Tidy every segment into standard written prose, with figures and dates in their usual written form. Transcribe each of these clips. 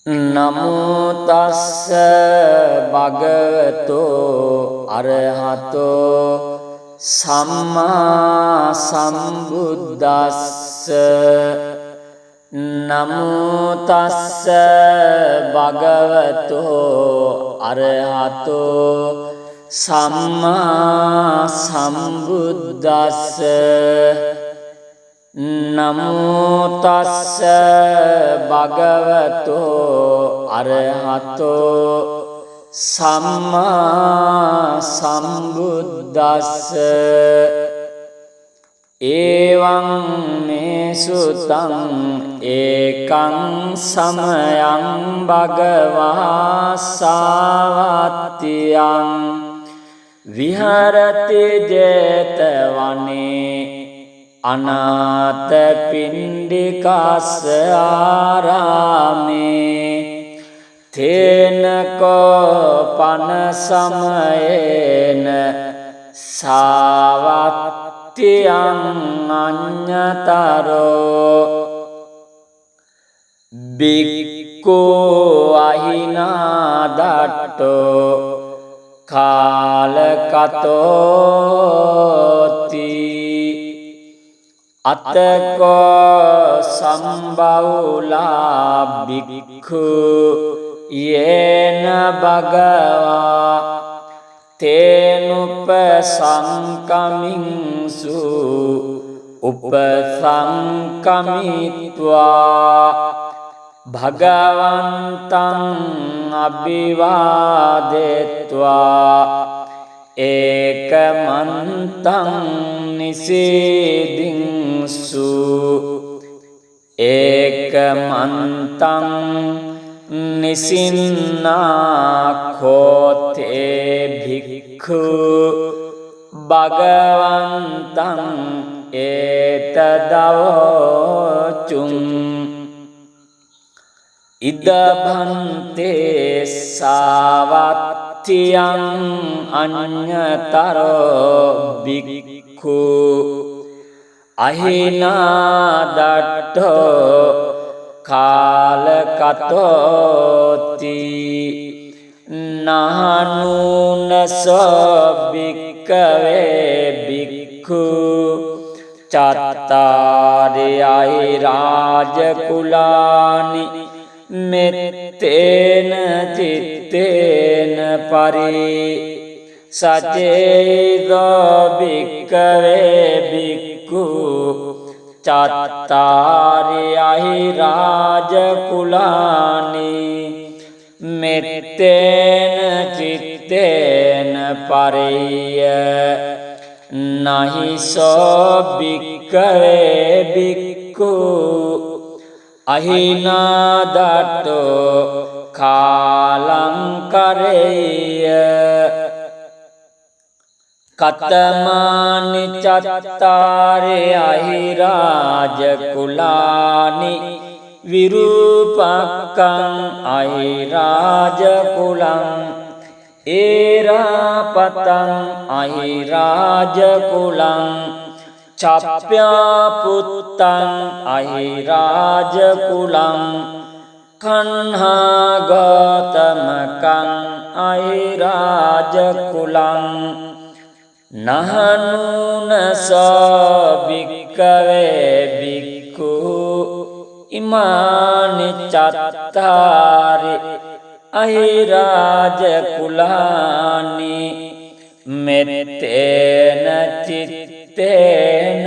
නමෝ තස්ස භගවතෝ අරහතෝ සම්මා සම්බුද්දස්ස නමෝ තස්ස භගවතෝ අරහතෝ සම්මා සම්බුද්දස්ස නමෝ තස්ස භගවතෝ අරහතෝ සම්මා සම්බුද්දස්ස එවං මේ සුතං ඒකං සමයං භගවා සාවත්තියං විහරති 제තවනේ අනාථ පිණ්ඩිකස්ස ආරාමේ තේනකෝ පන සමයේන සාවත්තියං අඤ්ඤතරෝ බික්ඛු අහිනාදට්ඨෝ කාලකතෝති අතකෝ සම්බවුලා බික්ඛු යේන භගවා තේනුප සංකමින්සු උපසංකමිත්වා භගවන්තං අභිවාදෙත්වා ඒකමන්තං නිසීදින්සු ඒකමන්තං නිසින්නාඛෝතේ භික්ඛු භගවන්තං ඒතදවචුං ඉදභන්තේ සාවත්තියං අඤ්ඤතරෝ බික්ඛු අහිනාදට්ඨෝ කාලකතෝති නානුනසෝ බික්ඛවේ බික්ඛු චත්තාරයයි රාජකුලානි මෙත්තේන චිත්තේන පරි සචේදෝ භික්ඛවේ භික්ඛු චත්තාරයයි රාජකුලානි මෙත්තේන චිත්තේන පරිය නහිසෝ භික්ඛවේ භික්ඛු අහිනාදට්ඨෝ කාලංකරේය කතමානි චත්තාරේ අහිරාජකුලානි විරූපක්ඛං අහිරාජකුලං ඒරාපතං අහිරාජකුලං චප්ප්‍යාපුත්තං අහිරාජකුලං කන්හාගතමකං අහිරාජකුලං නහනුනසෝ භික්ඛවේ භික්ඛු ඉමානි චත්තාරි අහිරාජකුලානි මෙත්තේන චිත්තේන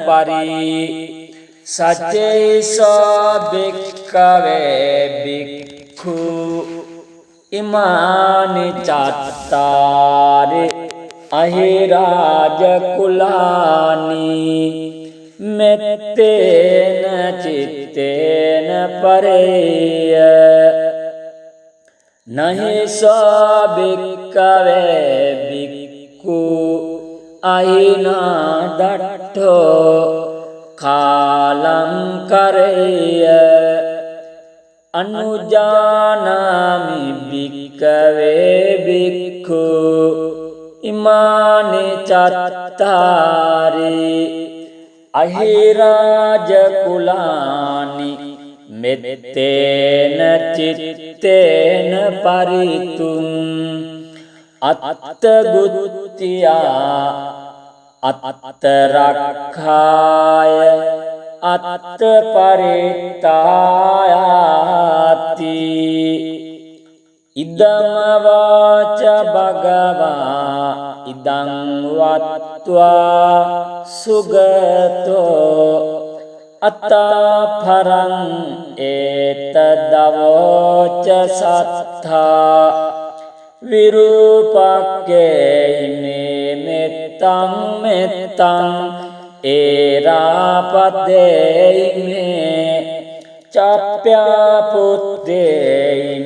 පරි සචේසෝ භික්ඛවේ භික්ඛු ඉමානි චත්තාරි අහිරාජකුලානි මෙත්තේන චිත්තේන පරේය නහිසෝ භික්ඛවේ භික්ඛු අහිනාදට්ඨෝ කාලංකරේය අනුජානාමි භික්ඛවේ භික්ඛු ඉමානි චත්තාරි අහිරාජකුලානි මෙත්තේන චිත්තේන පරිතුම් අත්තගුත්තියා අත්තරක්ඛාය අත්තපරිත්තායාති ඉදම වාච භගවා ඉදං වත්වා සුගතෝ අත්තාපරං ඒතදවෝච සත්තා විරූපක්කේ මෙත්තං මෙත්තං ඒරාපදේ මේ චප්ප්‍යාපුත්තේ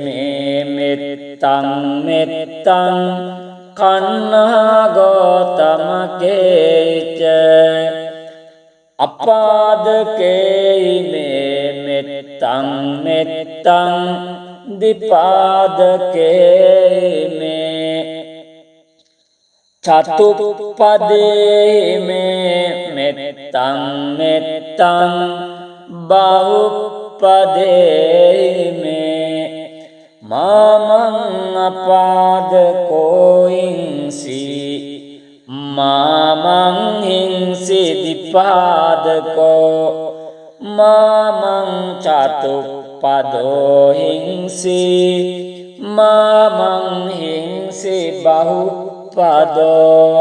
මේ මෙත්තං මෙත්තං කන්නාගෝතමකේච අපාදකේ මේ මෙත්තං මෙත්තං දිපාදකේ මේ චතුප්පදේ මේ මෙත්තං මෙත්තං බහුප්පදේ මේ මාමං අපාදකෝ හිංසි මාමං හිංසි දිපාදකෝ මාමං චතුප්පදෝ හිංසි මාමං හිංසි බහුප්පදෝ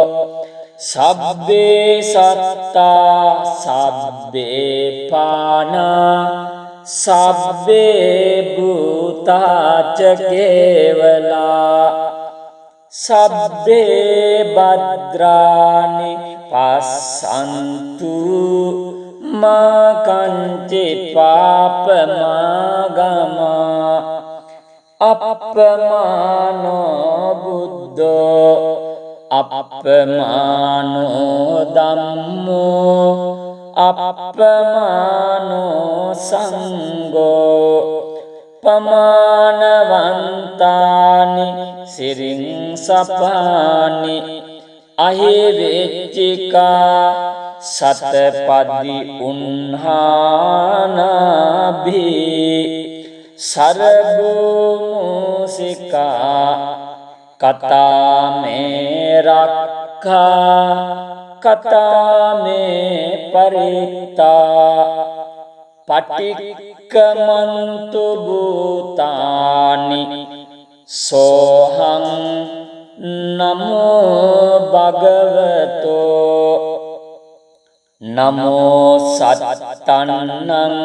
සබ්බේ සත්තා සබ්බේ පානා සබ්බේ භූතාච කේවලා සබ්බේ භද්‍රානි පස්සන්තු මා කංචි පාපමාගමා අප්පමානෝ බුද්ධෝ අප්පමානෝ ධම්මෝ අප්පමානෝ සංඝෝ පමානවන්තානි සිරින් සපානි අහිවෙච්චිකා සතපදි උන්හානබී සරබුමුසිකා කතාමේ රක්ඛා කතාමේ පරිත්තා පටික්කමන්තු භූතානි සෝහං නමෝ භගවතෝ නමෝ සත්තන්නං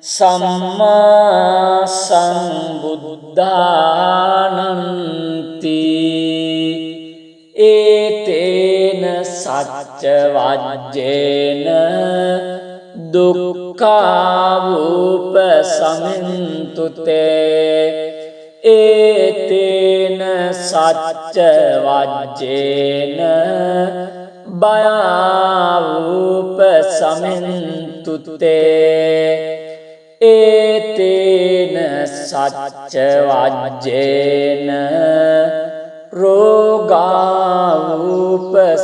සම්මා සම්බුද්ධානන්ති ඒතේන සච්ච වජ්ජේන දුක්ඛාවූප සමින්තුතේ ඒතේන සච්ච වජ්ජේන භයාවූප සමින්තුතේ ඒතේන සච්ච වජ්ජේන රෝගාවූප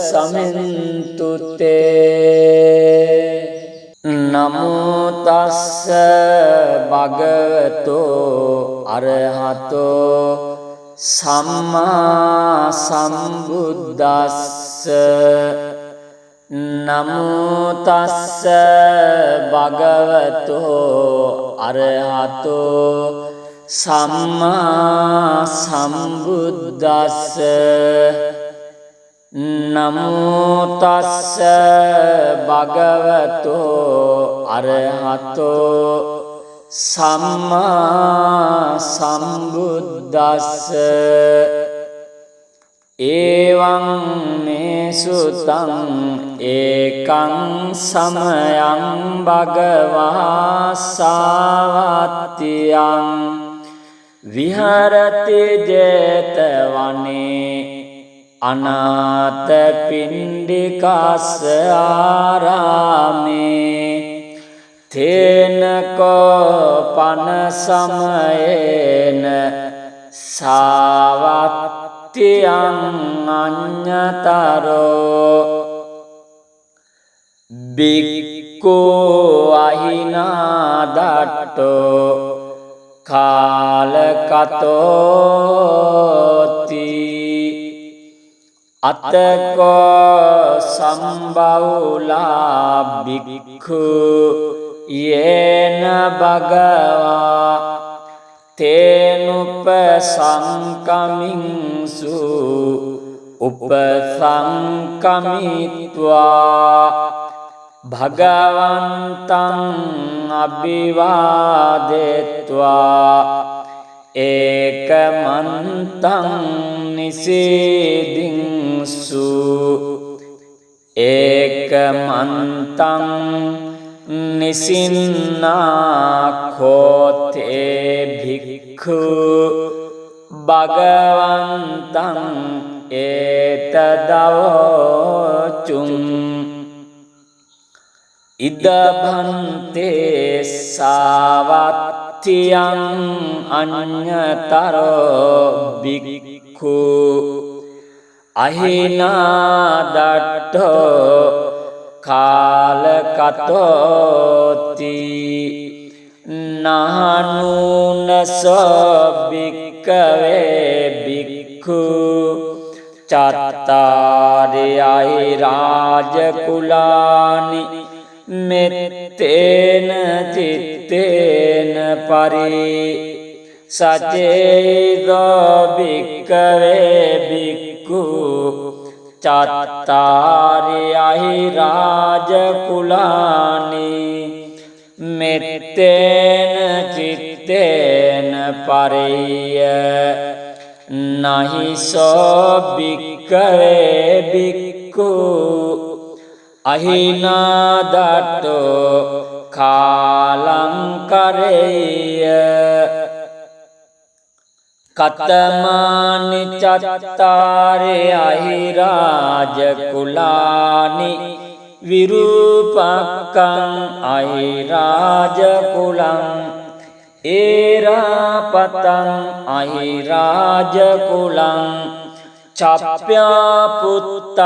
සමින්තුතේ නමෝ තස්ස භගවතෝ අරහතෝ සම්මා සම්බුද්දස්ස නමෝ තස්ස භගවතෝ අරහතෝ සම්මා සම්බුද්දස්ස නමෝ තස්ස භගවතෝ අරහතෝ සම්මා සම්බුද්දස්ස එවං මේ සුතං ඒකං සමයං භගවා සාවත්තියං විහරති ජේතවනේ අනාථ පිණ්ඩිකස්ස ආරාමේ තේනකෝ පන සමයේන සාවත්තියං අඤ්ඤතරෝ බික්ඛවේ බික්ඛු අහිනාදට්ඨෝ කාලකතෝති අතකෝ සම්බවුලා බික්ඛු යේන භගවා තේනුපසංකමින්සු උපසංකමිත්වා භගවන්තං අභිවාදෙත්වා ඒකමන්තං නිසීදින්සු ඒකමන්තං නිසින්නාඛෝතේ භික්ඛු භගවන්තං ඒතදවෝචුං ඉදභන්තේ සාවත්තියං අඤ්ඤතරෝ භික්ඛු අහිනාදට්ඨෝ කාලකතෝති නහනුනසෝ භික්ඛවේ භික්ඛු චත්තාරයයි රාජකුලානි මෙත්තේන චිත්තේන පරි සචේදෝ භික්ඛවේ භික්ඛු චත්තාරයයි රාජකුලානි මෙත්තේන චිත්තේන පරිය නහිසෝ භික්ඛවේ භික්ඛු අහිනාදට්ඨෝ කාලංකරේය කතමානි චත්තාරේ අහිරාජකුලානි විරූපක්ඛං අහිරාජකුලං ඒරාපතං අහිරාජකුලං චප්ප්‍යාපුත්තං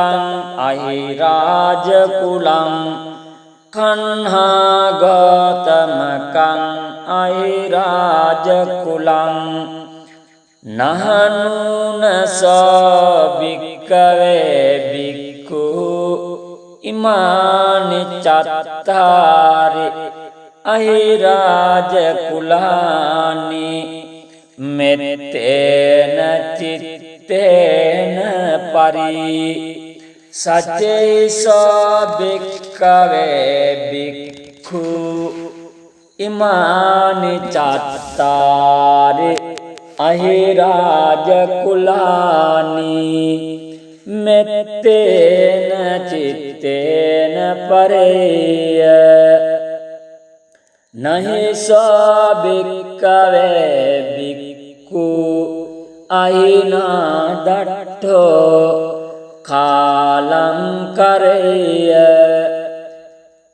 අහිරාජකුලං කන්හාගතමකං අහිරාජකුලං නහනුනසෝ භික්ඛවේ භික්ඛු ඉමානි චත්තාරි අහිරාජකුලානි මෙත්තේන චිත්තේන පරි සචේසෝ භික්ඛවේ භික්ඛු ඉමානි චත්තාරි අහිරාජකුලානි මෙත්තේන චිත්තේන පරේය නහිසෝ භික්ඛවේ භික්ඛු අහිනාදට්ඨෝ කාලංකරේය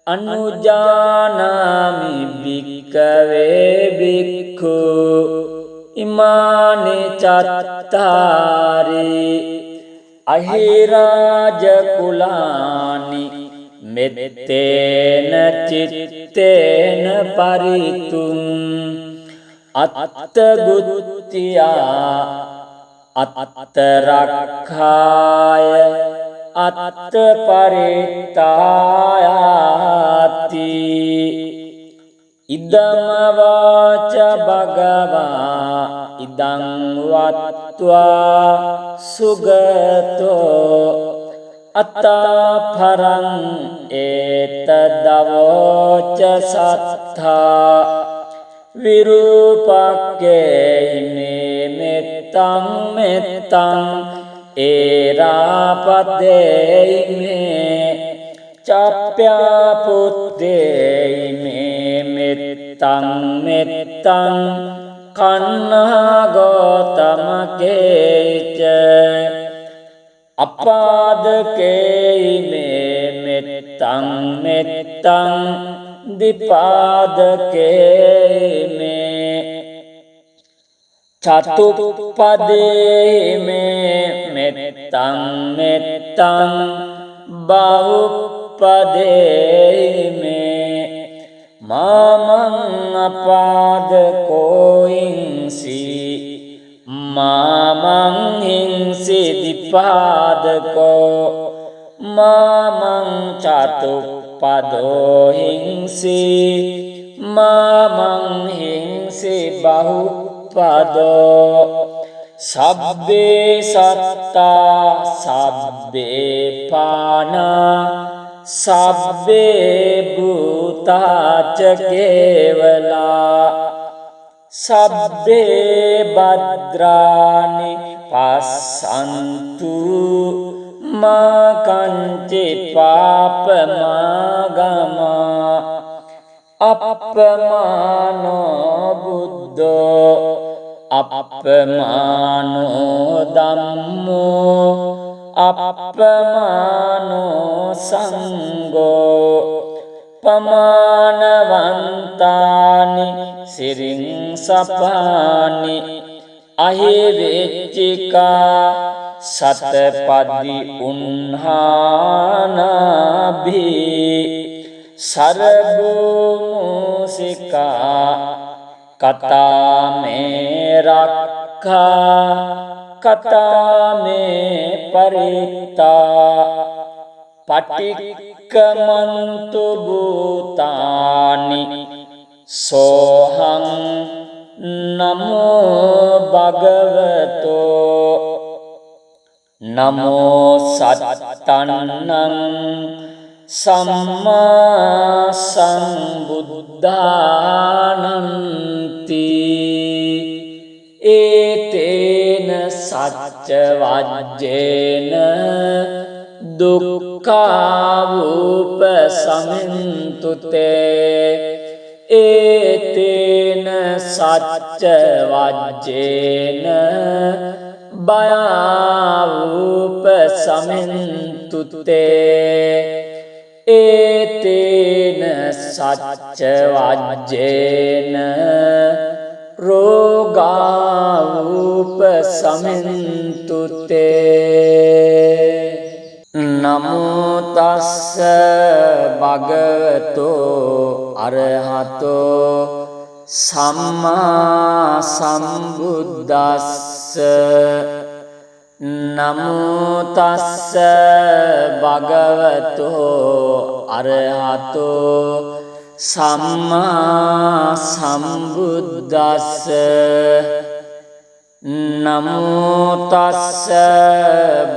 අනුජානාමි භික්ඛවේ භික්ඛු ඉමානි චත්තාරි අහිරාජකුලානි මෙත්තේන චිත්තේන පරිතුං අත්තගුත්තියා අත්තරක්ඛාය අත්තපරිත්තායාති ඉදමවාච භගවා ඉදං වත්වා සුගතෝ අත්තාපරං ඒතදවෝච සත්තා විරූපක්ඛේ මෙත්තං මෙත්තං ඒරාපදේ මේ චප්ප්‍යාපුත්තේ මේ මෙත්තං මෙත්තං කන්නාගතමකේච අපාදකේ මේ මෙත්තං මෙත්තං දිපාදකේ මේ චතුප්පදේ මේ මෙත්තං මෙත්තං බහුප්පදේ මේ mamang apadako hingsi mamang hingsi dipadako mamang catuppado hingsi mamang hingsi bahupado sabbe satta sabbe pana sabbe bhutaca kevala sabbe badrani passantu ma kanci papamagama appamano buddho appamano dhammo appamano sangho pamanavantani siring sapani ahivechika satapadi unhanabi sarbu musika kata me rakha kata me parita patikkamantu bhutani sohang namo bhagavato namo sattannang samma sambuddhananti etena sacca vajjena dukkha upasamintute etena sacca vajjena baya upasamintute etena sacca vajjena roga upasamintute namo tassa bhagavato arahato samma sambuddhassa namo tassa bhagavato arahato samma sambuddhassa namo tassa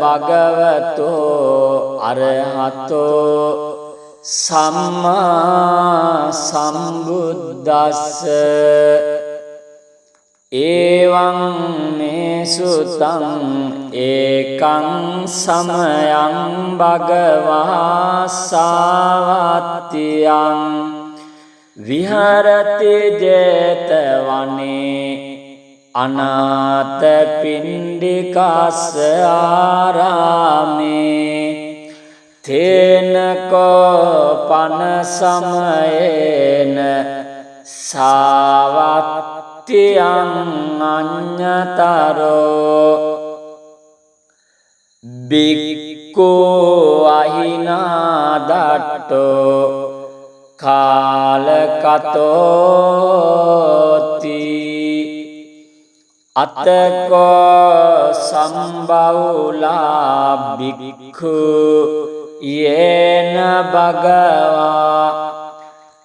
bhagavato arahato samma sambuddhassa evaං me sutaං ekaං samayaං bhagavā sāvattiyaං viharati jetavane anāta pindikassa ārāme tena ko pana samayena sāvattiyaං aññataro bhikkhu ahinādatto kālakatoti attako sambahula bhikkhu yena bhagavā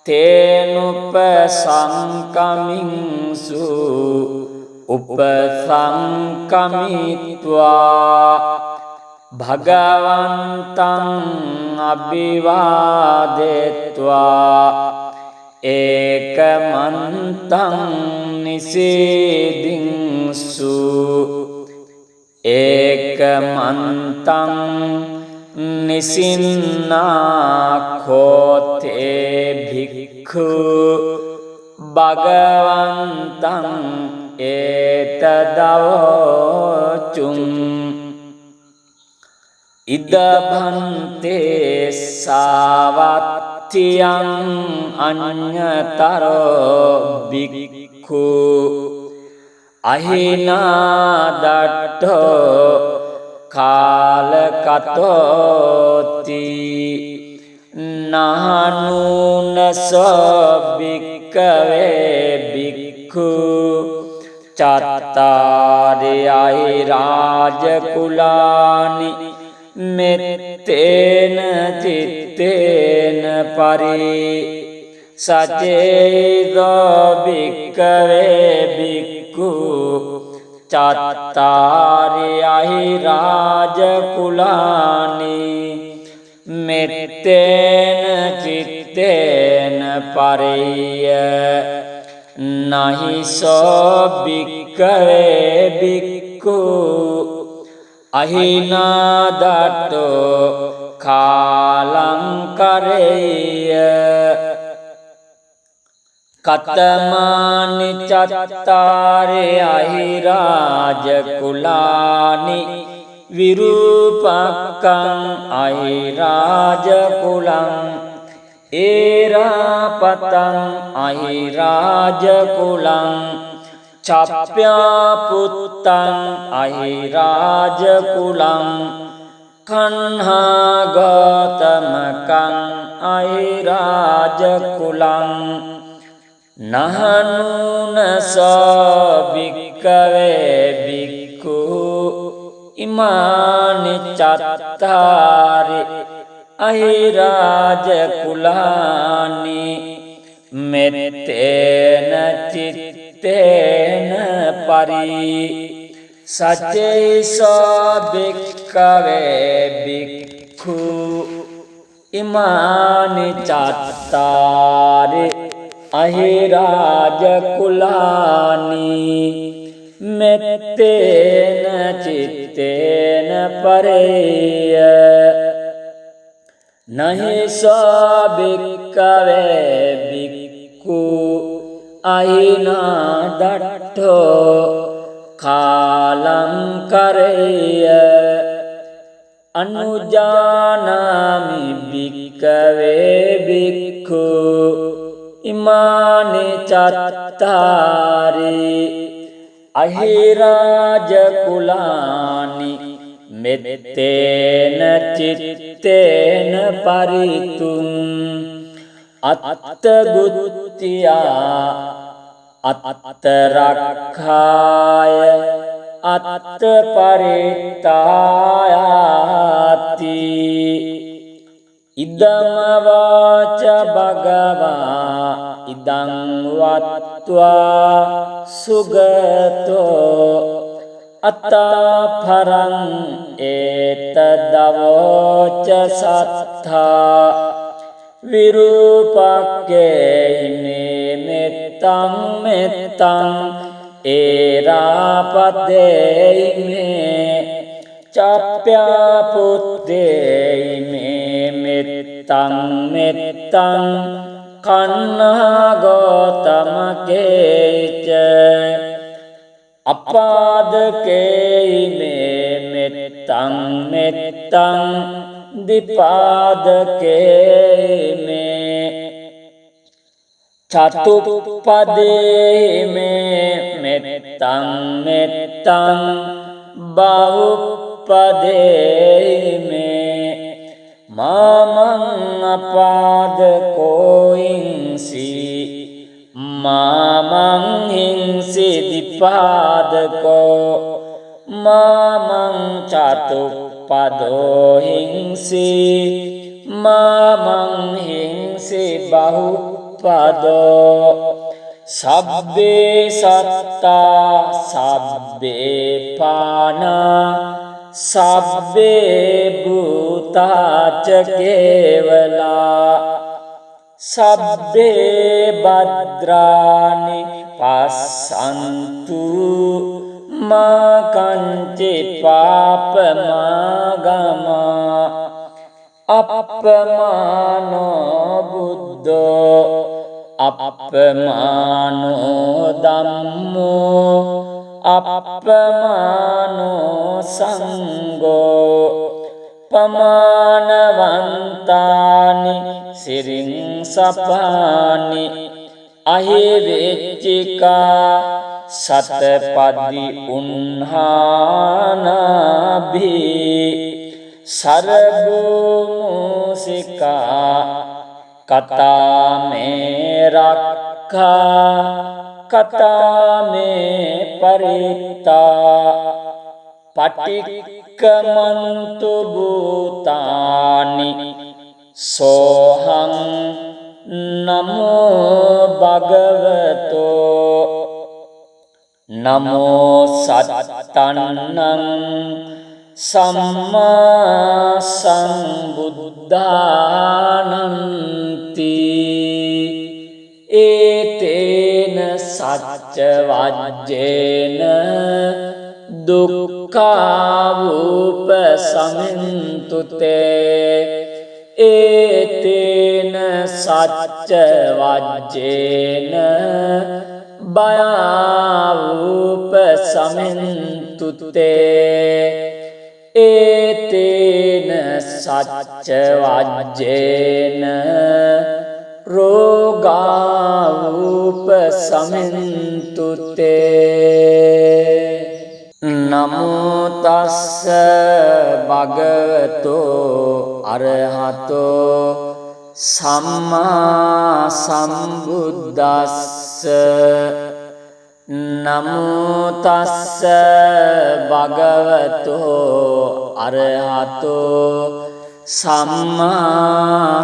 tenupasankamiņsu upasankamitva bhagavantaං abhivādetva ekamantaං nisidinsu ekamantaං nisinnakkhote bhikkhu bhagavantaං etadavocum idabhante savattiyaං aññataro bhikkhu ahinādatto kālakatoti නහනුනසෝ භික්ඛවේ භික්ඛු චත්තාරයයි රාජකුලානි මෙත්තේන චිත්තේන පරි සචේදෝ භික්ඛවේ භික්ඛු චත්තාරයයි රාජකුලානි මෙත්තේන චිත්තේන පරිය නහිසෝ භික්ඛවේ භික්ඛු අහිනාදට්ඨෝ කාලං කරෙය්‍ය කතමානි චත්තාරේ අහිරාජකුලානි විරූපක්ඛං අහිරාජකුලං ඒරාපතං අහිරාජකුලං චප්ප්‍යාපුත්තං අහිරාජකුලං කන්හාගතමකං අහිරාජකුලං නහනුනසෝ භික්ඛවේ භික්ඛු ඉමානි චත්තාරි අහිරාජකුලානි මෙත්තේන චිත්තේන පරි සචේසෝ භික්ඛවේ භික්ඛු ඉමානි චත්තාරි අහිරාජකුලානි මෙත්තේන චිත්තේන පරේය නහිසෝ භික්ඛවේ භික්ඛු අහිනාදට්ඨෝ කාලං කරෙය්‍ය අනුජානාමි භික්ඛවේ භික්ඛු ඉමානි චත්තාරි අහිරාජකුලානි මෙත්තේන චිත්තේන පරිතුං අත්තගුත්තියා අත්තරක්ඛාය අත්තපරිත්තායාති ඉදමවාච භගවා ඉදං වත්වා සුගතෝ අත්තාපරං ඒතදවෝච සත්තා විරූපක්ඛේමේ මෙත්තං මෙත්තං ඒරාපදේයිමේ චප්ප්‍යාපුත්තේයිමේ මෙත්තං මෙත්තං කන්නාගෝතමකේච අපාදකේයිමේ මෙත්තං මෙත්තං දිපාදකේයිමේ චතුප්පදේයිමේ මෙත්තං මෙත්තං බහුප්පදේයිමේ මාමං අපාදකෝයින්සි මාමං හිංසි දිපාදකෝ මාමං චතුප්පදෝ හිංසි මාමං හිංසි බහුප්පදෝ සබ්බේ සත්තා සබ්බේ පානා සබ්බේ භූතාච කේවලා සබ්බේ භද්‍රානි පස්සන්තු මා කංචි පාපමාගමා අප්පමානෝ බුද්ධෝ අප්පමානෝ ධම්මෝ අප්පමානෝ සංඝෝ පමානවන්තානි සිරින් සපානි අහිවෙච්චිකා සතපදි උන්හානබි sarabumusica katame rakha katame paritta patikkamantu bhutani soham namo bhagavato namo sattannam samma sambuddhananti etena sacca vajjena dukkha upasamintute etena sacca vajjena baya upasamintute etena sacca vajjena roga upasamintute namo tassa bhagavato arahato samma sambuddhassa namo tassa bhagavato arahato samma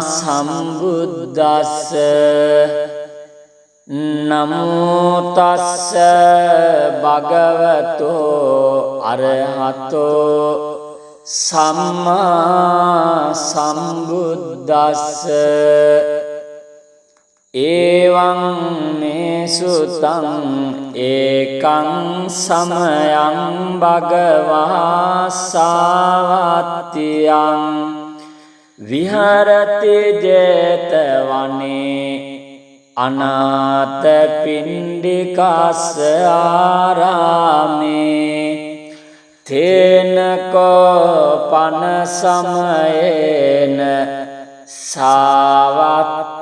sambuddhassa namo tassa bhagavato arahato samma sambuddhassa evaṁ me sutaṁ ekang samayaṁ bhagavā sāvattiyaṁ viharati jetavane anāta pindikassa ārāme tena kopana samayena sāvattiyaṁ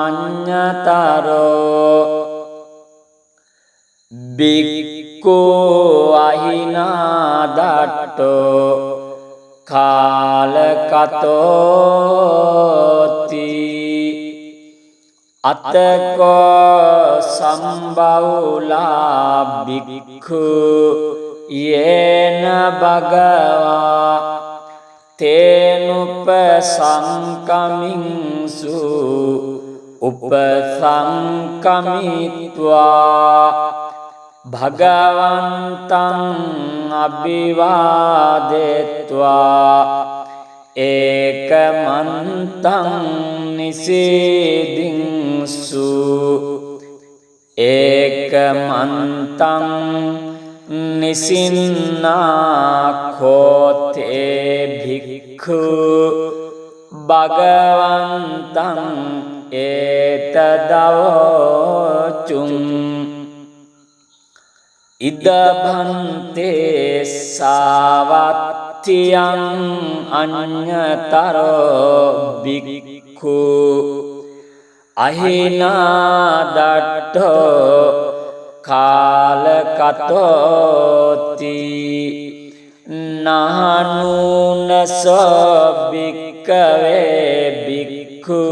aññataro bhikkhu ahinādatto kālakatoti attako sambahula bhikkhu yena bhagavā tenupasankamiņsu upasankamitva bhagavantaṁ abhivādetva ekamantaṁ nisidinsu ekamantaṁ nisinnakkhote bhikkhu bhagavantaṁ etadavocum idabhante savattiyaṁ aññataro bhikkhu ahinādatto kālakatoti nahanūnaso bhikkave bhikkhu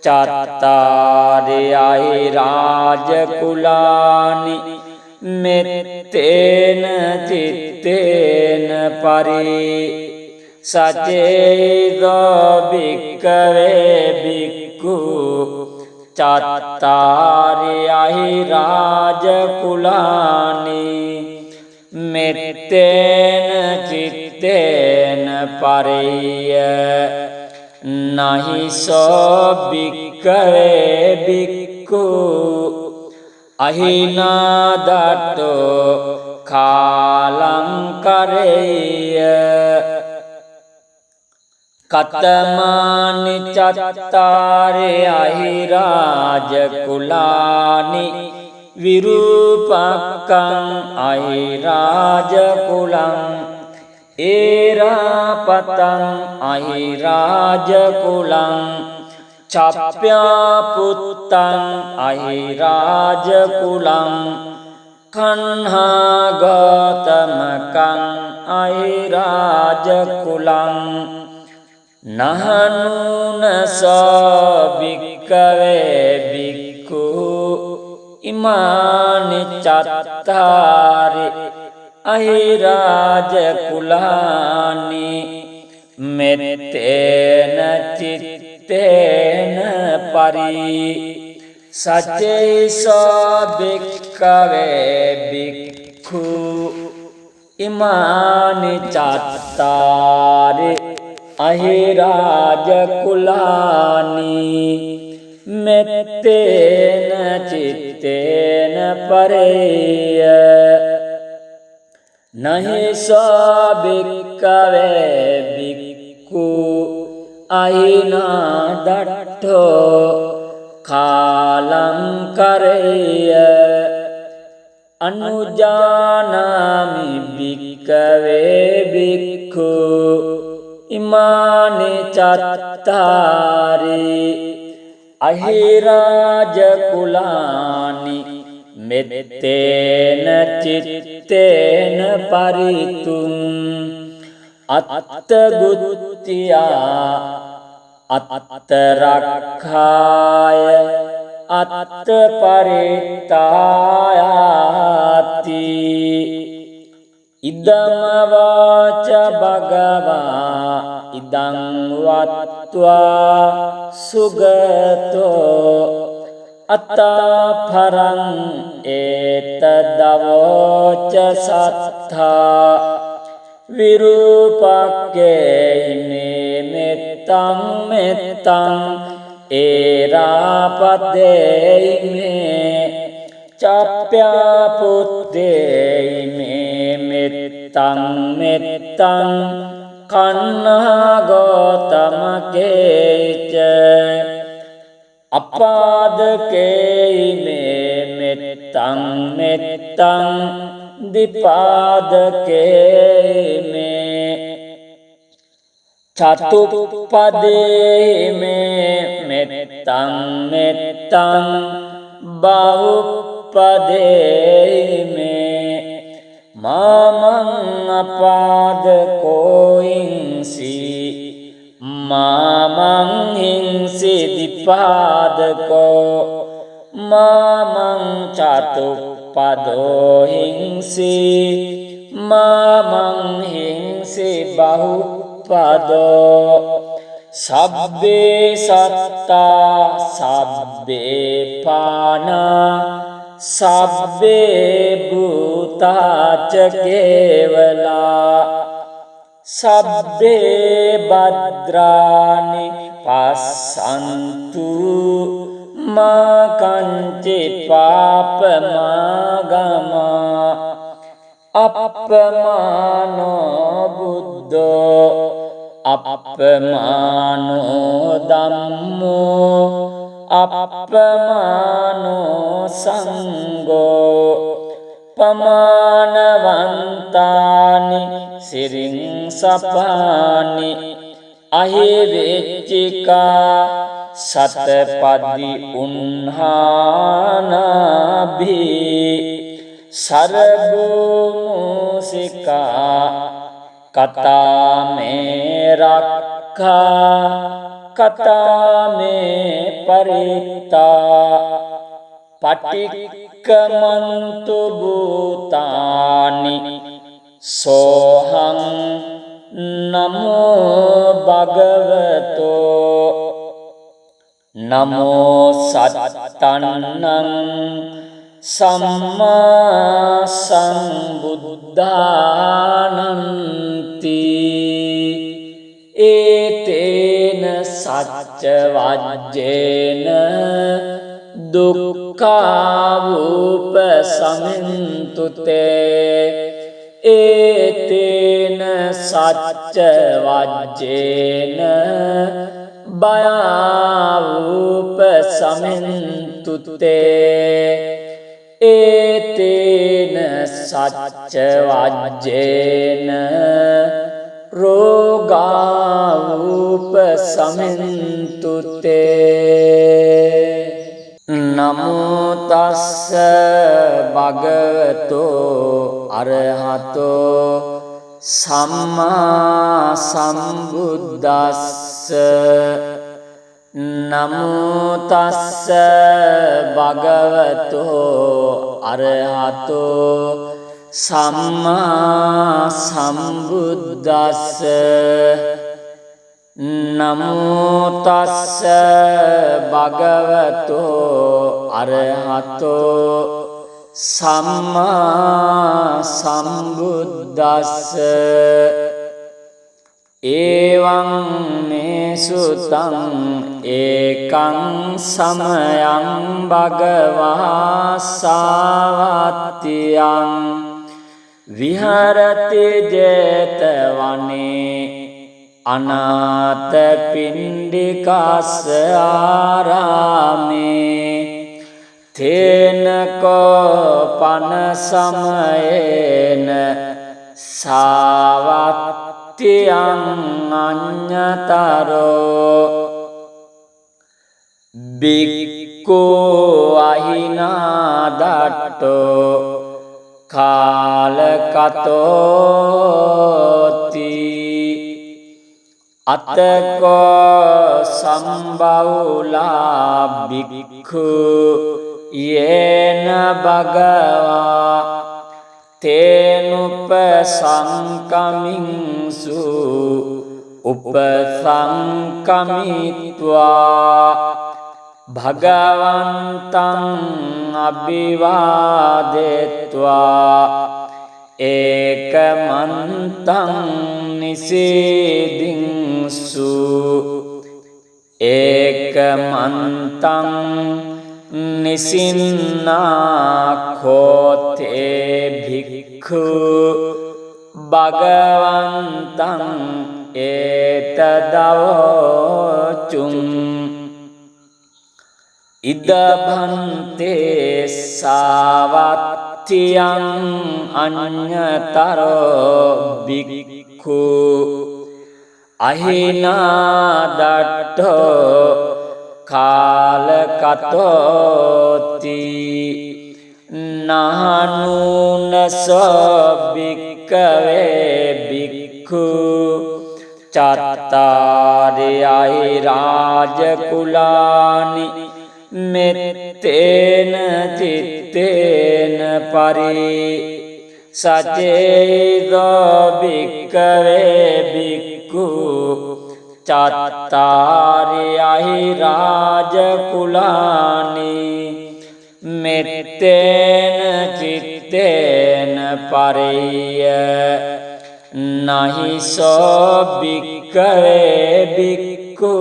cattari airājakulāni mettena cittena pari sacedo bhikkave bhikkhu cattari airājakulāni mettena cittena pariya nahi so bhikkave bhikkhu ahinādatto kālaṁkareya katamani cattari ahirājakulāni virūpakkaṁ ahirājakulam erāpataṁ ahirājakulam cappyaputtaṁ ahirājakulam කන්හා ගෝතමකං අහිරාජකුලං නහනුන සෝභික්කවේ බික්ඛු ඉමානි චත්තාරි අහිරාජකුලානි මෙත්තේන චිත්තේන පරි සච්චේසෝ භික්ඛවේ බික්ඛු ඉමානි චත්තාරි අහිරාජකුලානි මෙත්තේන චිත්තේන පරේය නහිසෝ භික්ඛවේ බික්ඛු අහිනා දට්ඨෝ කාලං කරේය අනුජානාමි භික්ඛවේ බික්ඛු ඉමානි චත්තාරි අහිරාජකුලානි මෙත්තේන චිත්තේන පරිතුං අත්තගුත්තියා අත්තරක්ඛාය අත්තපරිත්තායාති ඉදමවාච භගවා ඉදං වත්වා සුගතෝ අත්තාපරං ඒතදවෝච සත්තා විරූපක්කේහිමේ මෙත්තං මෙත්තං ඒරාපදේහිමේ චප්ප්‍යාපුත්තේහිමේ මෙත්තං මෙත්තං කන්නා ගෝතමකේච අපාදකේහිමේ මෙත්තං මෙත්තං දිපාදකේහිමේ චතුප්පදේහිමේ මෙත්තං මෙත්තං බහුප්පදේහිමේ මාමං අපාදකෝයින්සි මාමං හිංසි දිපාදකෝ මාමං චතුප්පදෝ හිංසි මාමං හිංසි බහුප්පදෝ සබ්බේ සත්තා සබ්බේ පානා සබ්බේ භූතාච කේවලා සබ්බේ භද්‍රානි පස්සන්තු මා කංචි පාපමාගමා අප්පමානෝ බුද්ධෝ අප්පමානෝ ධම්මෝ අප්පමානෝ සංඝෝ පමානවන්තානි සිරින් සපානි අහිවෙච්චිකා සතපදි උන්හානාභී සරබුමුසිකා කතාමේ රක්ඛා කතාමේ පරිත්තා පටික්කමන්තු භූතානි සෝහං නමෝ භගවතෝ නමෝ සත්තන්නං සම්මා සම්බුද්ධානන්ති ඒතේන සච්ච වජ්ජේන දුක්ඛාවූප සමින්තුතේ ඒතේන සච්ච වජ්ජේන භයාවූප සමින්තුතේ ඒතේන සච්ච වජ්ජේන රෝගාවූප සමින්තුතේ නමෝ තස්ස භගවතෝ අරහතෝ සම්මා සම්බුද්දස්ස නමෝ තස්ස භගවතෝ අරහතෝ සම්මා සම්බුද්දස්ස නමෝ තස්ස භගවතෝ අරහතෝ සම්මා සම්බුද්දස්ස එවං මේ සුතං ඒකං සමයං භගවා සාවත්තියං විහරති 제තවනේ අනාථ පිණ්ඩිකස්ස ආරාමේ තේනකෝ පන සමයේන සාවත්තියං අඤ්ඤතරෝ බික්ඛු අහිනාදට්ඨෝ කාලකතෝති අතකෝ සම්බවුලා බික්ඛු යේන භගවා තේනුප සංකමින්සු උපසංකමිත්වා භගවන්තං අභිවාදෙත්වා ඒකමන්තං නිසීදින්සු ඒකමන්තං නිසින්නා කෝතේ භික්ඛු භගවන්තං ඒතදවචුං ඉදභන්තේ සාවත්තියං අඤ්ඤතරෝ බික්ඛු අහිනාදට්ඨෝ කාලකතෝති නහනුනසෝ බික්ඛවේ බික්ඛු චත්තාරියයි රාජකුලානි මෙත්තේන චිත්තේන පරි සචේදෝ භික්ඛවේ භික්ඛු චත්තාරියයි රාජකුලානි මෙත්තේන චිත්තේන පරිය නහිසෝ භික්ඛවේ භික්ඛු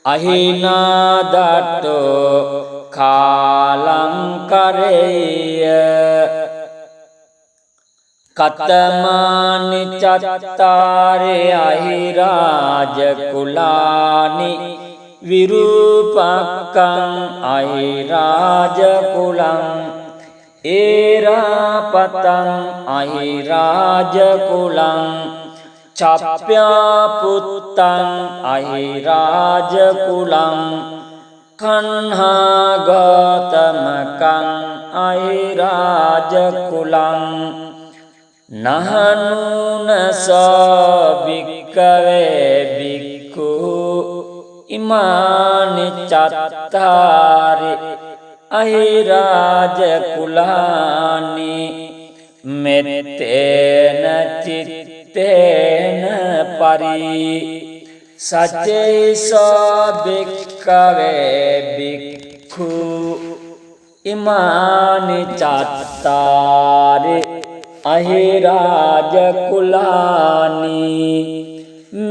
අහිනාදට්ඨෝ කාලංකරේය කතමානි චත්තාරේ අහිරාජකුලානි විරූපක්ඛං අහිරාජකුලං ඒරාපතං අහිරාජකුලං චප්ප්‍යාපුත්තං අහිරාජකුලං කන්හාගතමකං අහිරාජකුලං නහනුනසෝ භික්ඛවේ භික්ඛු ඉමානි චත්තාරි අහිරාජකුලානි මෙත්තේන චිත්තේන පරි සචේසෝ භික්ඛවේ භික්ඛු ඉමානි චත්තාරි අහිරාජකුලානි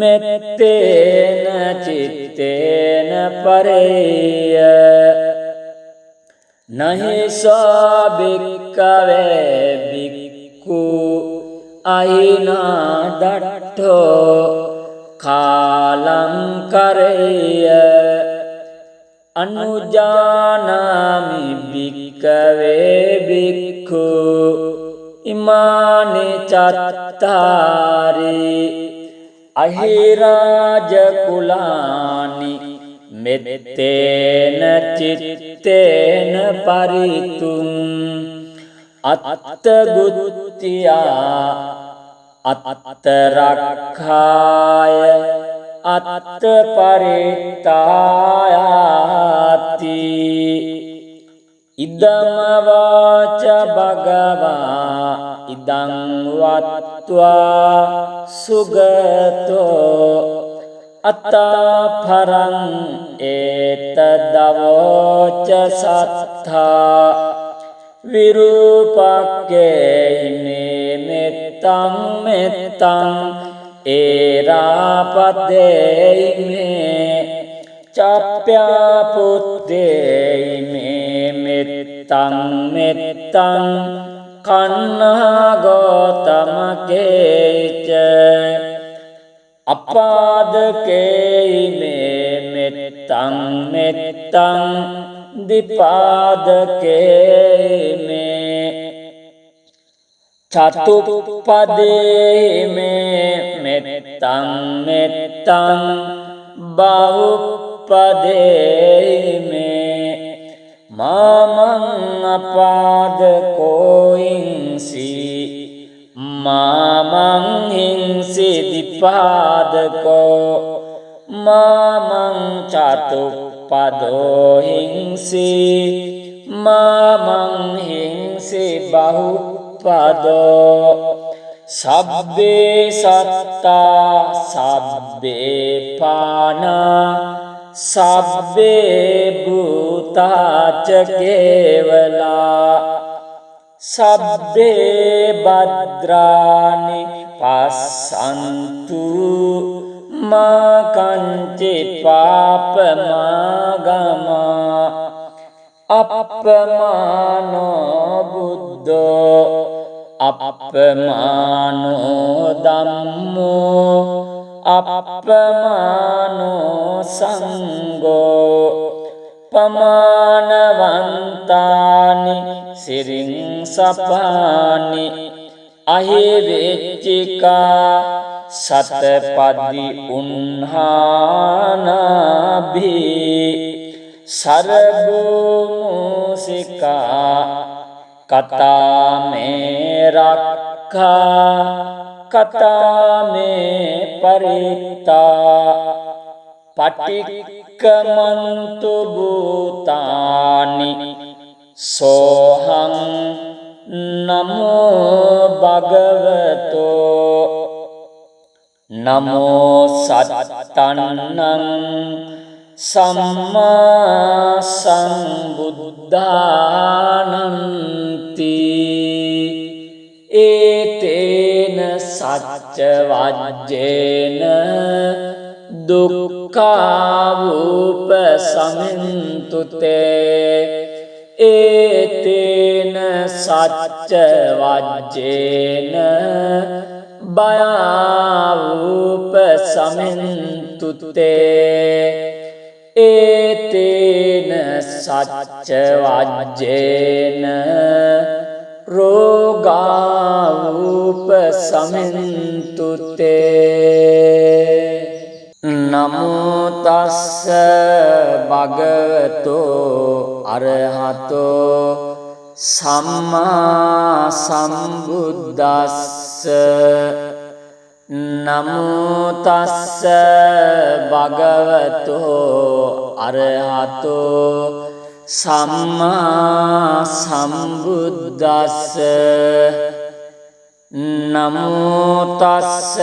මෙත්තේන චිත්තේන පරේය නහිසෝ භික්ඛවේ භික්ඛු අහිනාදට්ඨෝ කාලංකරේය අනුජානාමි භික්ඛවේ භික්ඛු ඉමානි චත්තාරි අහිරාජකුලානි මෙත්තේන චිත්තේන පරිතුම් අත්තගුත්තියා අත්තරක්ඛාය අත්තපරිත්තායාති ඉදම වාච භගවා ඉදං වත්වා සුගතෝ අත්තාපරං ඒතදවෝච සත්තා විරූපක්කේහිමේ මෙත්තං මෙත්තං ඒරාපදේහිමේ චප්ප්‍යාපුත්තේහිමේ මෙත්තං මෙත්තං කන්නාගෝතමකේච අපාදකේහිමේ මෙත්තං මෙත්තං දිපාදකේහිමේ චතුප්පදේහිමේ මෙත්තං මෙත්තං බහුප්පදේහිමේ මාමං අපාදකෝයින්සි මාමං හිංසි දිපාදකෝ මාමං චතුප්පදෝ හිංසි මාමං හිංසි බහුප්පදෝ සබ්බේ සත්තා සබ්බේ පානා සබ්බේ භූතාච කේවලා සබ්බේ භද්‍රානි පස්සන්තු මා කංචි පාපමාගමා අප්පමානෝ බුද්ධෝ අප්පමානෝ ධම්මෝ අප්පමානෝ සංඝෝ පමානවන්තානි සිරින් සපානි අහිවෙච්චිකා සතපදි උන්හානාභී සරබුමුසිකා කතාමේ රක්ඛා කතාමේ පරිත්තා පටික්කමන්තු භූතානි සෝහං නමෝ භගවතෝ නමෝ සත්තන්නං සම්මා සම්බුද්ධානන්ති ඒතේන සච්ච වජ්ජේන දුක්ඛාවූප සමින්තුතේ ඒතේන සච්ච වජ්ජේන භයාවූප සමින්තුතේ ඒතේන සච්ච වජ්ජේන රෝගාවූප සමින්තුතේ නමෝ තස්ස භගවතෝ අරහතෝ සම්මා සම්බුද්දස්ස නමෝ තස්ස භගවතෝ අරහතෝ සම්මා සම්බුද්දස්ස නමෝ තස්ස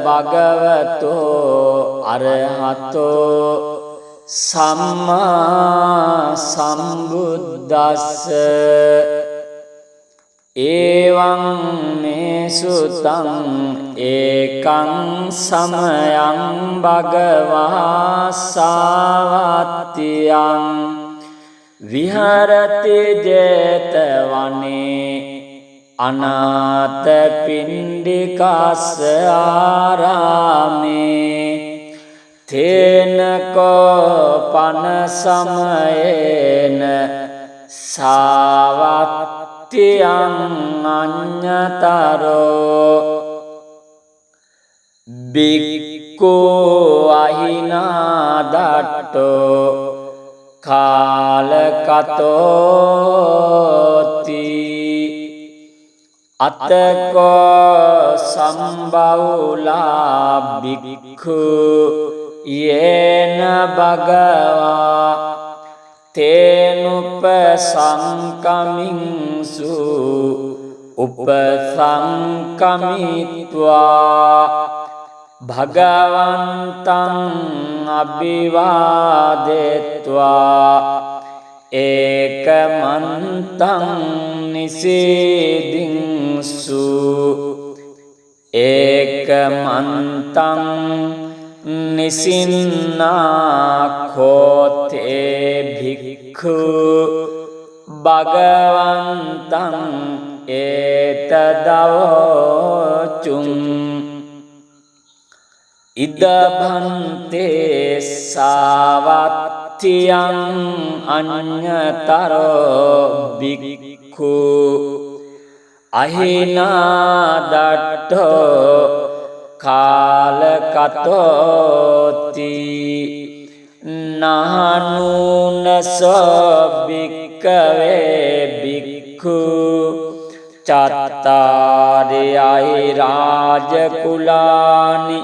භගවතෝ අරහතෝ සම්මා සම්බුද්දස්ස එවං මේ සුතං ඒකං සමයං භගවා සාවත්තියං විහරති ජේතවනේ අනාථ පිණ්ඩිකස්ස ආරාමේ තේනකෝ පන සමයේන සාවත්තියං අඤ්ඤතරෝ බික්ඛවේ බික්ඛු අහිනාදට්ඨෝ කාලකතෝති අතකෝ සම්බවුලා බික්ඛු යේන භගවා තේනුපසංකමින්සු උපසංකමිත්වා භගවන්තං අභිවාදෙත්වා ඒකමන්තං නිසීදින්සු ඒකමන්තං නිසින්නාඛෝතේ භික්ඛු භගවන්තං ඒතදවෝචුං ඉදභන්තේ සාවත්තියං අඤ්ඤතරෝ භික්ඛු අහිනාදට්ඨෝ කාලකතෝති නානුනසෝ භික්ඛවේ භික්ඛු චත්තාරයයි රාජකුලානි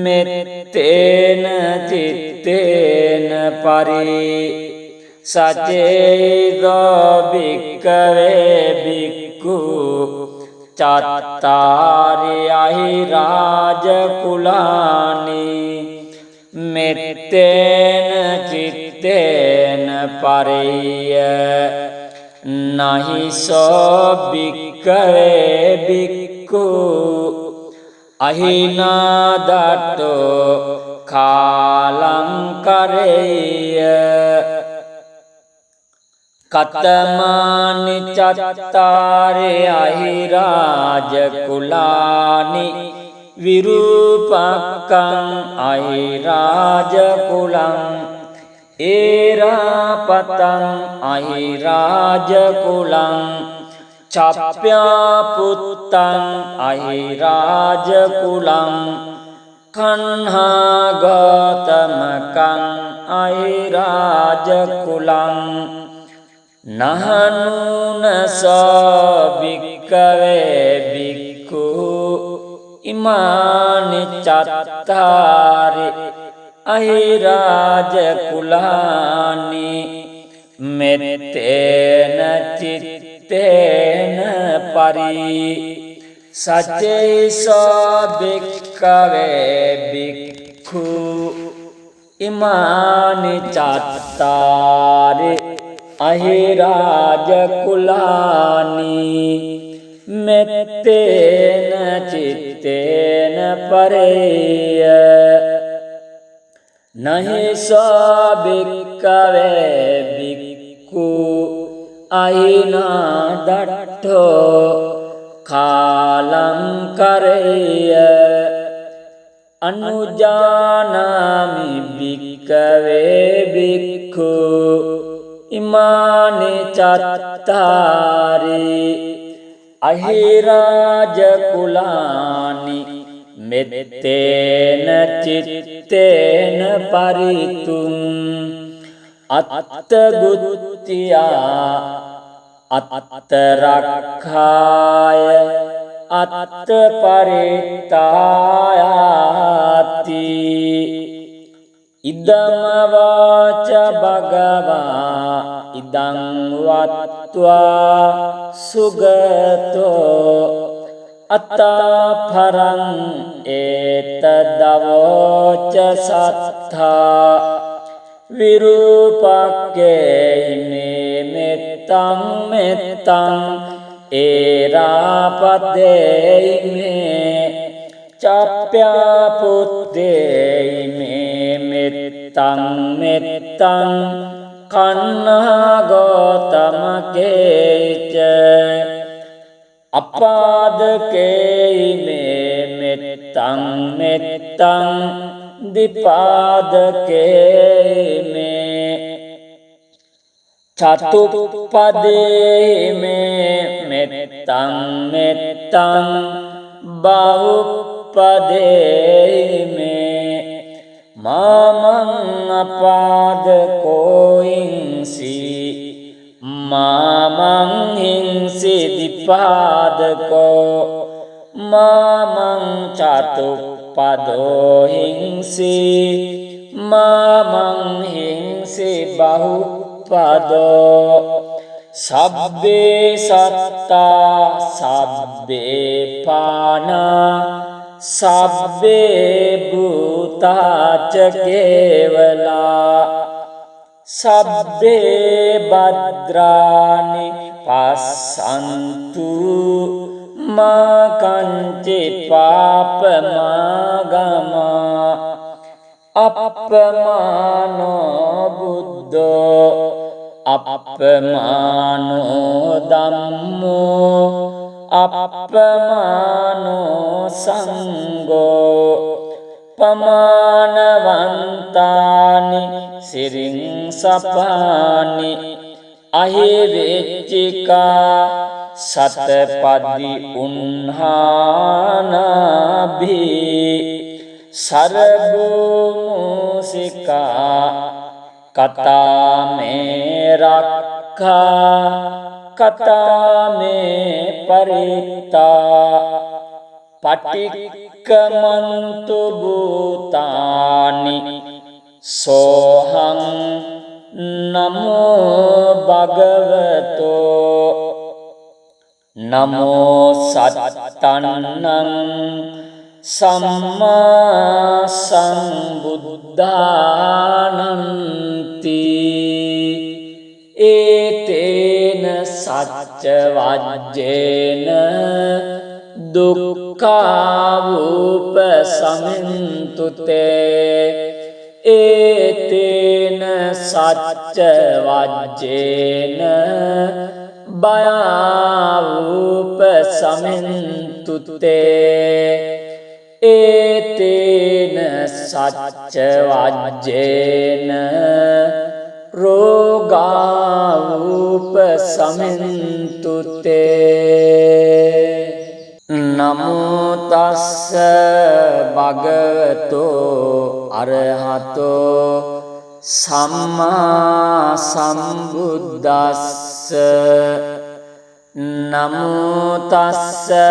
මෙත්තේන චිත්තේන පරි සචේදෝ භික්ඛවේ භික්ඛු චත්තාරයයි රාජකුලානි මෙත්තේන චිත්තේන පරිය නහිසෝ භික්ඛවේ භික්ඛු අහිනාදට්ඨෝ කාලංකරේය කතමානි චත්තාරේ අහිරාජකුලානි විරූපක්ඛං අහිරාජකුලං ඒරාපතං අහිරාජකුලං චප්ප්‍යාපුත්තං අහිරාජකුලං කන්හාගතමකං අහිරාජකුලං නහනුනසෝ භික්ඛවේ භික්ඛු ඉමානි චත්තාරි අහිරාජකුලානි මෙත්තේන චිත්තේන පරි සචේසෝ භික්ඛවේ භික්ඛු ඉමානි චත්තාරි අහිරාජකුලානි මෙත්තේන චිත්තේන පරේය නහිසෝ භික්ඛවේ භික්ඛු අහිනාදට්ඨෝ කාලංකරේය අනුජානාමි භික්ඛවේ භික්ඛු ඉමානි චත්තාරි අහිරාජකුලානි මෙත්තේන චිත්තේන පරිතුං අත්තගුත්තියා අත්තරක්ඛාය අත්තපරිත්තායාති ඉදමවාච භගවා ඉදං වත්වා සුගතෝ අත්තාපරං ඒතදවෝච සත්තා විරූපක්ඛේ මෙත්තං මෙත්තං ඒරාපදේ මේ චප්ප්‍යාපුත්තේ මේ මෙත්තං මෙත්තං කන්නාගතමකේච අපාදකේ මේ මෙත්තං මෙත්තං දිපාදකේ මේ චතුප්පදේ මේ මෙත්තං මෙත්තං බහුප්පදේ මේ mamang apadako hingsi mamang hingsi dipadako mamang catuppado hingsi mamang hingsi bahupado sabbe satta sabbe pana sabbe bhutaca kevala sabbe badrani passantu ma kanci papamagama appamano buddho appamano dhammo appamano sangho pamanavantani siring sapani ahivechika satapadi unhanabi sarbu musika kata me rakha kata me parita patikkamantu bhutani sohang namo bhagavato namo sattannang samma sambuddhananti etena sacca vajjena dukkha upasamintute etena sacca vajjena baya upasamintute etena sacca vajjena roga upasamintute namo tassa bhagavato arahato samma sambuddhassa namo tassa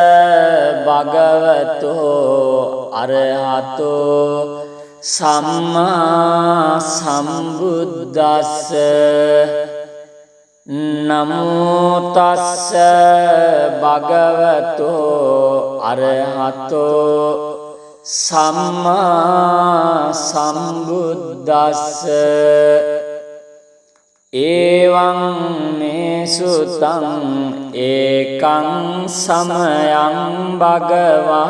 bhagavato arahato samma sambuddhassa namo tassa bhagavato arahato samma sambuddhassa evaං me sutaං ekaං samayaං bhagavā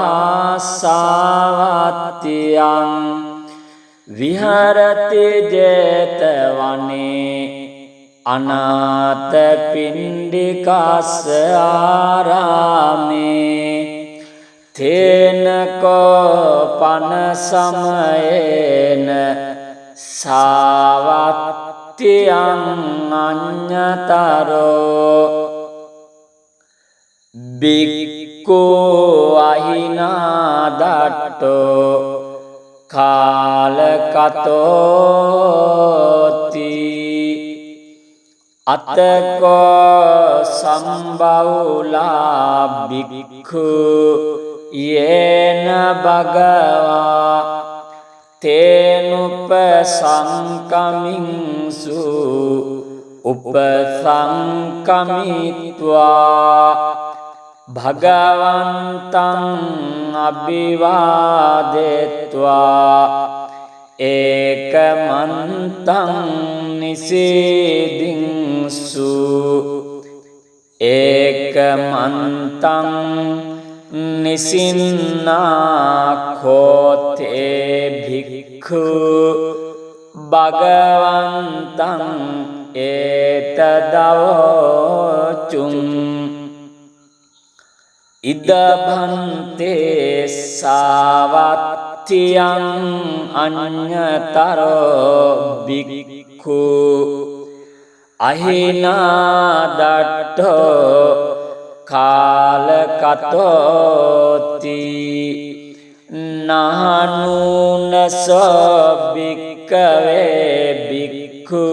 sāvattiyaං viharati jetavane anāta pindikassa ārāme tena ko pana samayena sāvattiyaං aññataro bhikkhu ahinādatto kālakatoti attako sambahula bhikkhu yena bhagavā tenupasankamiņsu upasankamitva bhagavantaං abhivādetva ekamantaං nisidinsu ekamantaං nisinnakkhote bhikkhu bhagavantaං etadavocuං idabhante savattiyaං aññataro bhikkhu ahinādatto kālakatoti නහනුනසෝ භික්ඛවේ භික්ඛු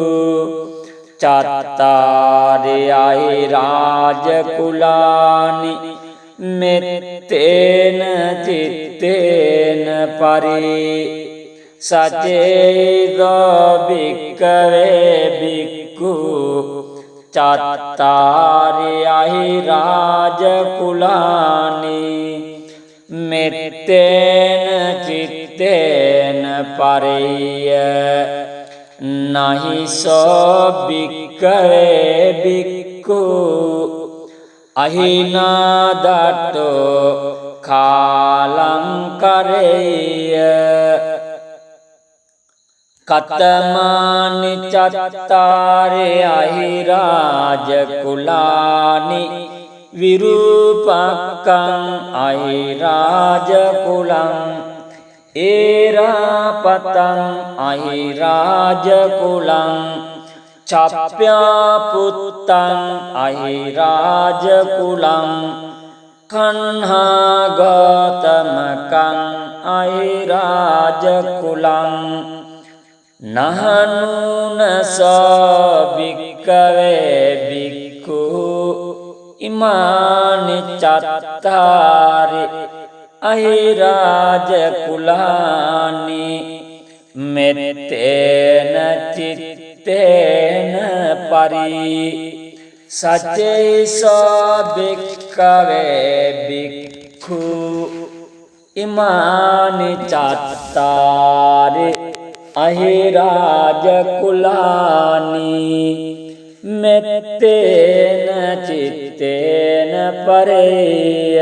චත්තාරයයි රාජකුලානි මෙත්තේන චිත්තේන පරි සචේදෝ භික්ඛවේ භික්ඛු චත්තාරයයි රාජකුලානි මෙත්තේන චිත්තේන පරිය නහිසෝ භික්ඛවේ භික්ඛු අහිනාදට්ඨෝ කාලං කරෙය්‍ය කතමානි චත්තාරේ අහිරාජකුලානි විරූපක්ඛං අහිරාජකුලං ඒරාපතං අහිරාජකුලං චප්ප්‍යාපුත්තං අහිරාජකුලං කන්හාගතමකං අහිරාජකුලං නහනුනසෝ භික්ඛවේ භික්ඛු ඉමානි චත්තාරි අහිරාජකුලානි මෙත්තේන චිත්තේන පරි සචේසෝ භික්ඛවේ භික්ඛු ඉමානි චත්තාරි අහිරාජකුලානි මෙත්තේන චිත්තේන පරේය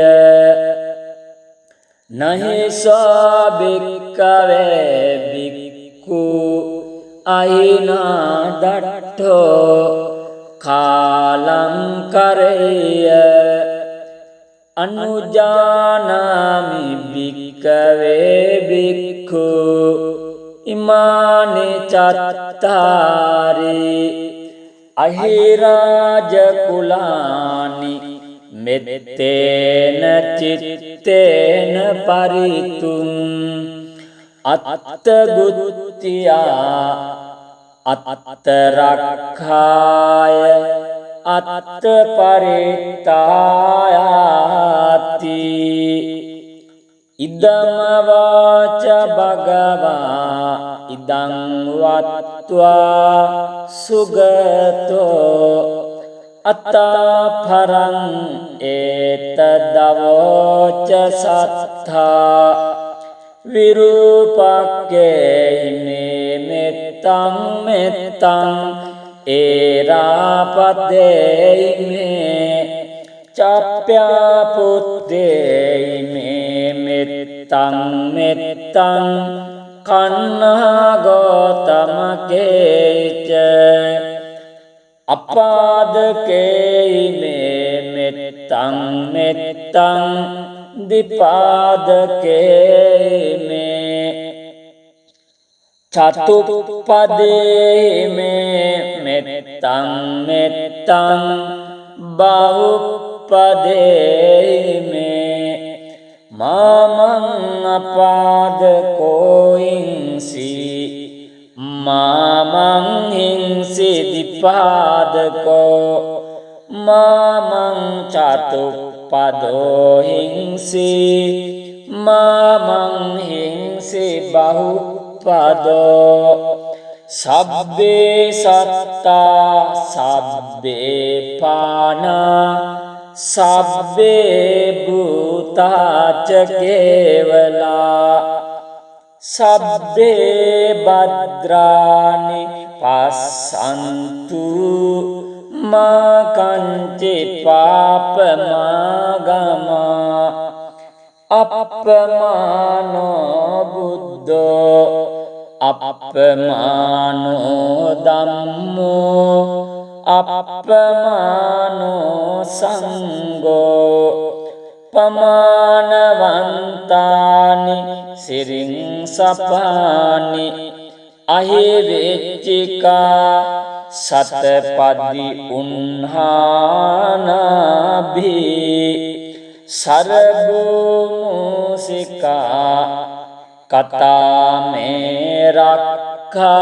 නහිසෝ භික්ඛවේ භික්ඛු අහිනාදට්ඨෝ කාලං කරෙය්‍ය අනුජානාමි භික්ඛවේ භික්ඛු ඉමානි චත්තාරි අහිරාජකුලානි මෙත්තේන චිත්තේන පරිතුං අත්තගුත්තියා අත්තරක්ඛාය අත්තපරිත්තායාති ඉදමවාච භගවා ඉදං වත්වා සුගතෝ අත්තාපරං ඒතදවෝච සත්තා විරූපක්ඛේමේ මෙත්තං මෙත්තං ඒරාපදේයිමේ චප්ප්‍යාපුත්තේයිමේ මෙත්තං මෙත්තං කන්නාගෝතමකේච අපාදකේයිමේ මෙත්තං මෙත්තං දිපාදකේයිමේ චතුප්පදේයිමේ මෙත්තං මෙත්තං බහුප්පදේයිමේ මාමං අපාදකෝයින්සි මාමං හිංසි දිපාදකෝ මාමං චතුප්පදෝ හිංසි මාමං හිංසි බහුප්පදෝ සබ්බේ සත්තා සබ්බේ පානා සබ්බේ භූතාච කේවලා සබ්බේ භද්‍රානි පස්සන්තු මා කංචි පාපමාගමා අප්පමානෝ බුද්ධෝ අප්පමානෝ ධම්මෝ අප්පමානෝ සංඝෝ පමානවන්තානි සිරින් සපානි අහිවෙච්චිකා සතපදි උන්හානබි सर्वमूसिका कथा में रखा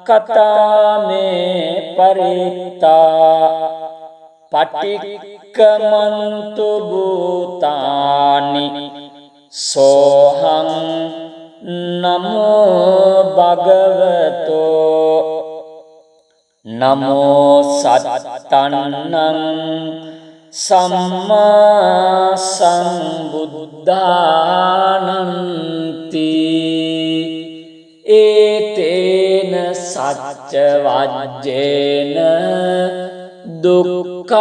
कथा में परिता पटिक्कमन्तु भूतानि सोहं नमो भगवतो नमो सत्तन्नं सम्मा सम्बुद्धानन्ति एतेन सच्च वज्जेन दुःखावुपशमन्तु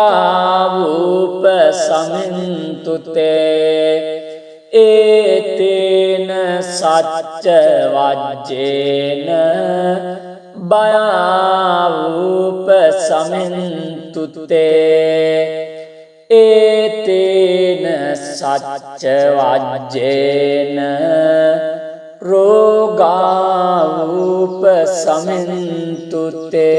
ते एतेन सच्च वज्जेन भयावुपशमन्तु ते एतेन सच्च वज्जेन रोगावुपशमन्तु ते